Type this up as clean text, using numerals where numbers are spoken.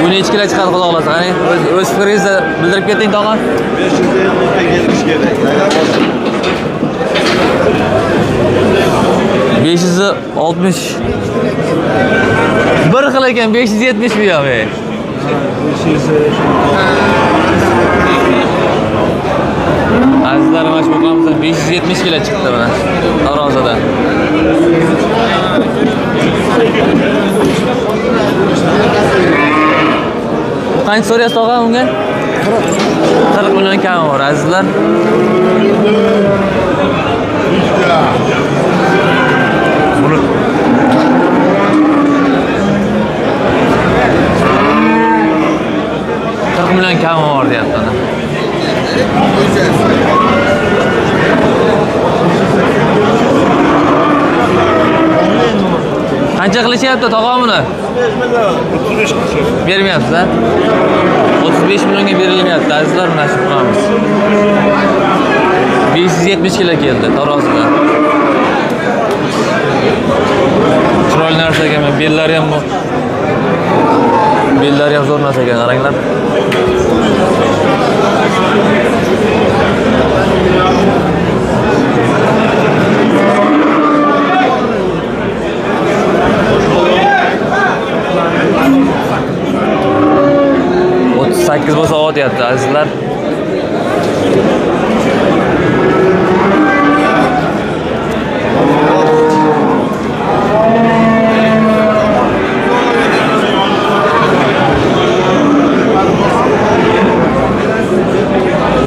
Bu necha kilo chiqadi xudo xolasa? Qani o'z fikringizni bildirib keting tog'a. 550 ga kelish kerak. 560. Bir xil ekan 570 mi ya be? 500. Azizlar mana shu boqamizda 570 kilo chiqdi mana tarozada. Qancha so'raysiz tog'a unga? 40 million kami bor azizlar. Buni million kami bor deyapti ana. Qancha qilishyapti tog'a buni? 35 million. Bermayapsiz-a? 35 millionga berilmayapti azizlar, mana shu qilamiz. 570 kilo keldi tarozida. Chiroyli narsa ekan, bellari ham bu. Bellari ham zo'r narsa ekan, qaranglar. Sakkiz bo'lsa ot deyapti azizlar.